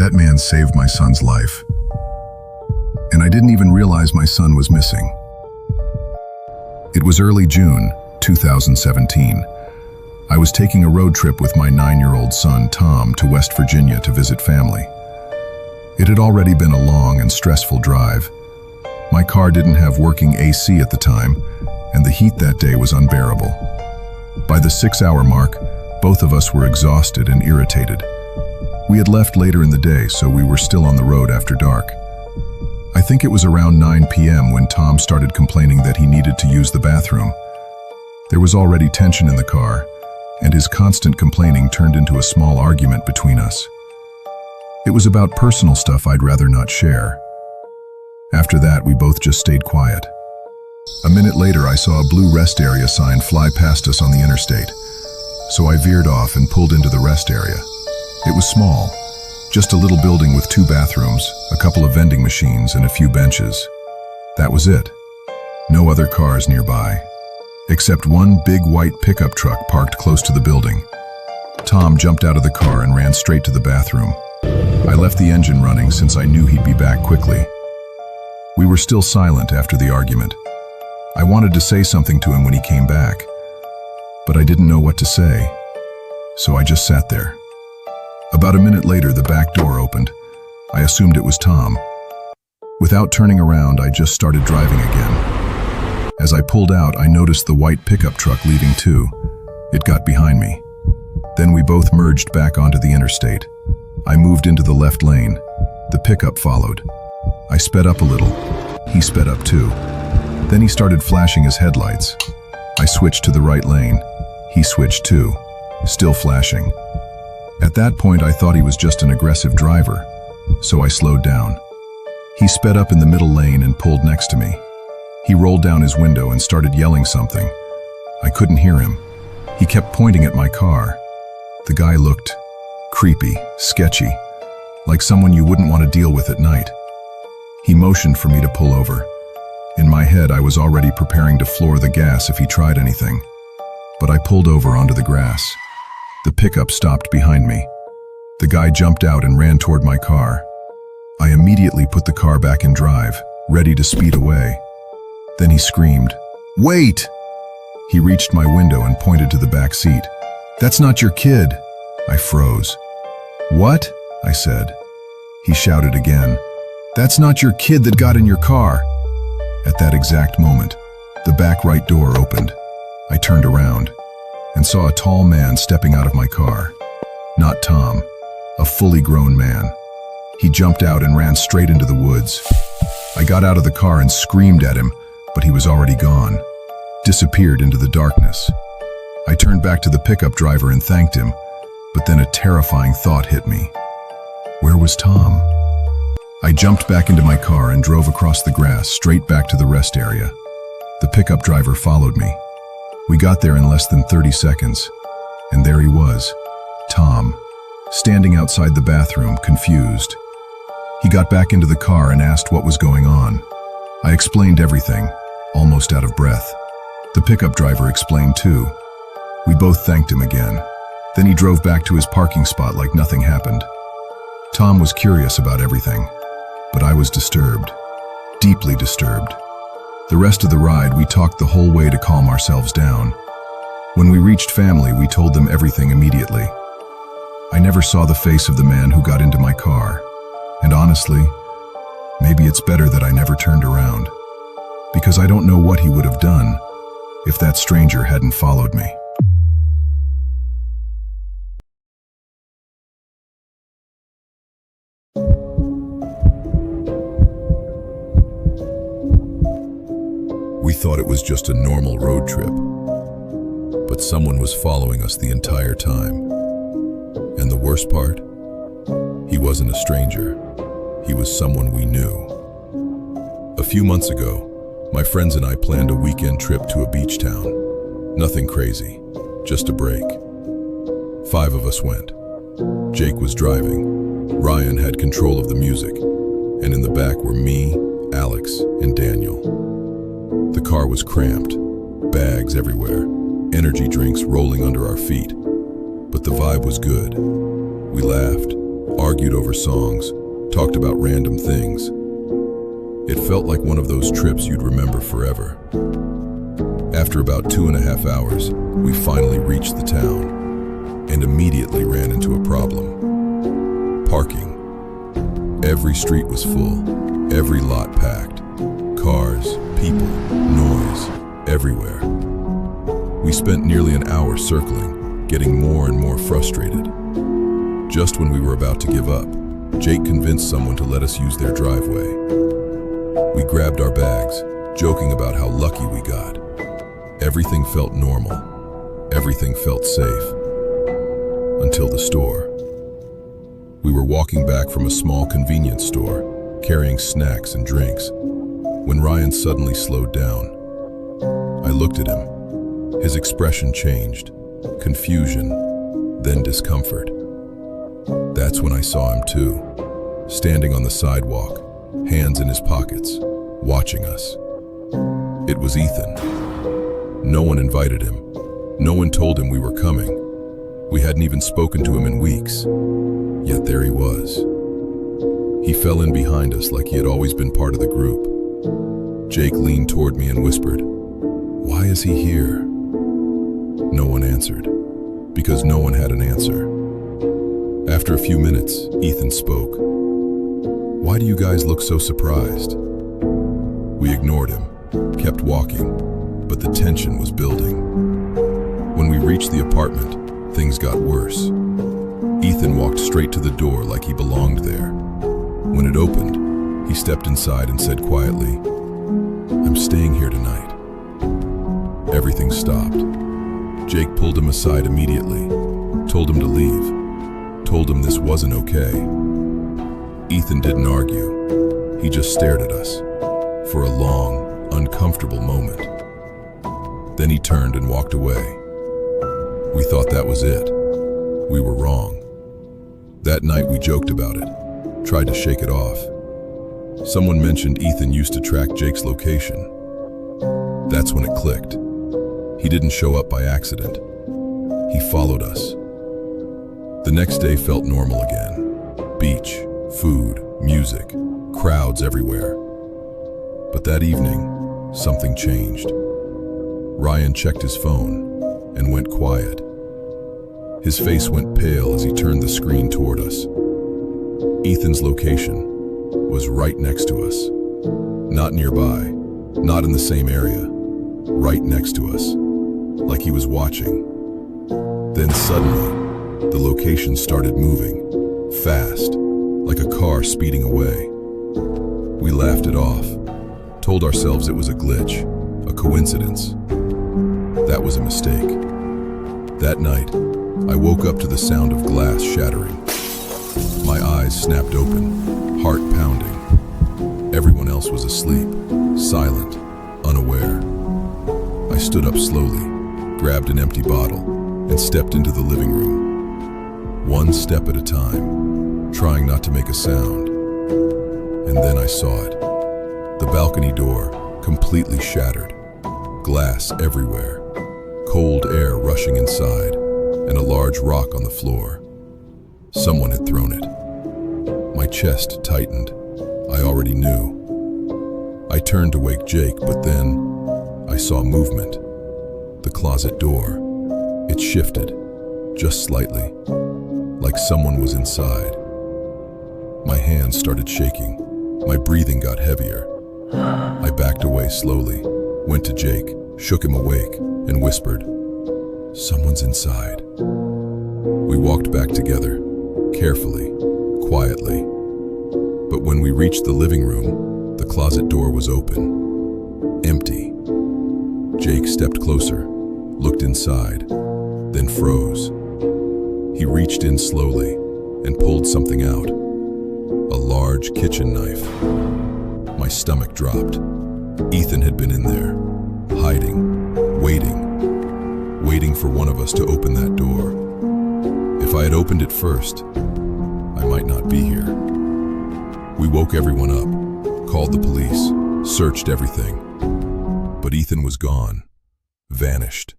That man saved my son's life. And I didn't even realize my son was missing. It was early June 2017. I was taking a road trip with my 9-year-old son, Tom, to West Virginia to visit family. It had already been a long and stressful drive. My car didn't have working AC at the time, and the heat that day was unbearable. By the 6-hour mark, both of us were exhausted and irritated. We had left later in the day, so we were still on the road after dark. I think it was around 9 p.m. when Tom started complaining that he needed to use the bathroom. There was already tension in the car, and his constant complaining turned into a small argument between us. It was about personal stuff I'd rather not share. After that, we both just stayed quiet. A minute later, I saw a blue rest area sign fly past us on the interstate. So I veered off and pulled into the rest area. It was small, just a little building with 2 bathrooms, a couple of vending machines, and a few benches. That was it. No other cars nearby, except one big white pickup truck parked close to the building. Tom jumped out of the car and ran straight to the bathroom. I left the engine running since I knew he'd be back quickly. We were still silent after the argument. I wanted to say something to him when he came back, but I didn't know what to say, so I just sat there. About a minute later, the back door opened. I assumed it was Tom. Without turning around, I just started driving again. As I pulled out, I noticed the white pickup truck leaving too. It got behind me. Then we both merged back onto the interstate. I moved into the left lane. The pickup followed. I sped up a little. He sped up too. Then he started flashing his headlights. I switched to the right lane. He switched too, still flashing. At that point, I thought he was just an aggressive driver, so I slowed down. He sped up in the middle lane and pulled next to me. He rolled down his window and started yelling something. I couldn't hear him. He kept pointing at my car. The guy looked creepy, sketchy, like someone you wouldn't want to deal with at night. He motioned for me to pull over. In my head, I was already preparing to floor the gas if he tried anything. But I pulled over onto the grass. The pickup stopped behind me. The guy jumped out and ran toward my car. I immediately put the car back in drive, ready to speed away. Then he screamed, "Wait!" He reached my window and pointed to the back seat. "That's not your kid." I froze. "What?" I said. He shouted again, "That's not your kid that got in your car." At that exact moment, the back right door opened. I turned around and saw a tall man stepping out of my car. Not Tom, a fully grown man. He jumped out and ran straight into the woods. I got out of the car and screamed at him, but he was already gone, disappeared into the darkness. I turned back to the pickup driver and thanked him, but then a terrifying thought hit me. Where was Tom? I jumped back into my car and drove across the grass straight back to the rest area. The pickup driver followed me. We got there in less than 30 seconds, and there he was, Tom, standing outside the bathroom, confused. He got back into the car and asked what was going on. I explained everything, almost out of breath. The pickup driver explained too. We both thanked him again. Then he drove back to his parking spot like nothing happened. Tom was curious about everything, but I was disturbed, deeply disturbed. The rest of the ride, we talked the whole way to calm ourselves down. When we reached family, we told them everything immediately. I never saw the face of the man who got into my car, and honestly, maybe it's better that I never turned around, because I don't know what he would have done if that stranger hadn't followed me. We thought it was just a normal road trip, but someone was following us the entire time. And the worst part? He wasn't a stranger. He was someone we knew. A few months ago, my friends and I planned a weekend trip to a beach town. Nothing crazy, just a break. 5 of us went. Jake was driving, Ryan had control of the music, and in the back were me, Alex, and Daniel. The car was cramped, bags everywhere, energy drinks rolling under our feet. But the vibe was good. We laughed, argued over songs, talked about random things. It felt like one of those trips you'd remember forever. After about 2.5 hours, we finally reached the town and immediately ran into a problem. Parking. Every street was full, every lot packed. Cars, people, noise, everywhere. We spent nearly an hour circling, getting more and more frustrated. Just when we were about to give up, Jake convinced someone to let us use their driveway. We grabbed our bags, joking about how lucky we got. Everything felt normal. Everything felt safe. Until the store. We were walking back from a small convenience store, carrying snacks and drinks, when Ryan suddenly slowed down. I looked at him. His expression changed. Confusion, then discomfort. That's when I saw him too, standing on the sidewalk, hands in his pockets, watching us. It was Ethan. No one invited him. No one told him we were coming. We hadn't even spoken to him in weeks. Yet there he was. He fell in behind us like he had always been part of the group. Jake leaned toward me and whispered, "Why is he here?" No one answered, because no one had an answer. After a few minutes, Ethan spoke. "Why do you guys look so surprised?" We ignored him, kept walking, but the tension was building. When we reached the apartment, things got worse. Ethan walked straight to the door like he belonged there. When it opened, he stepped inside and said quietly, "I'm staying here tonight." Everything stopped. Jake pulled him aside immediately, told him to leave, told him this wasn't okay. Ethan didn't argue. He just stared at us for a long, uncomfortable moment. Then he turned and walked away. We thought that was it. We were wrong. That night we joked about it, tried to shake it off. Someone mentioned Ethan used to track Jake's location. That's when it clicked. He didn't show up by accident. He followed us. The next day felt normal again. Beach, food, music, crowds everywhere. But that evening, something changed. Ryan checked his phone and went quiet. His face went pale as he turned the screen toward us. Ethan's location was right next to us. Not nearby, not in the same area, right next to us, like he was watching. Then suddenly, the location started moving, fast, like a car speeding away. We laughed it off, told ourselves it was a glitch, a coincidence. That was a mistake. That night, I woke up to the sound of glass shattering. My eyes snapped open, heart pounding. Everyone else was asleep, silent, unaware. I stood up slowly, grabbed an empty bottle, and stepped into the living room. One step at a time, trying not to make a sound. And then I saw it. The balcony door, completely shattered. Glass everywhere. Cold air rushing inside, and a large rock on the floor. Someone had thrown it. My chest tightened. I already knew. I turned to wake Jake, but then I saw movement. The closet door. It shifted, just slightly, like someone was inside. My hands started shaking. My breathing got heavier. I backed away slowly, went to Jake, shook him awake, and whispered, "Someone's inside." We walked back together, carefully, quietly. But when we reached the living room, the closet door was open, empty. Jake stepped closer, looked inside, then froze. He reached in slowly and pulled something out, a large kitchen knife. My stomach dropped. Ethan had been in there, hiding, waiting for one of us to open that door. If I had opened it first, I might not be here. We woke everyone up, called the police, searched everything. But Ethan was gone, vanished.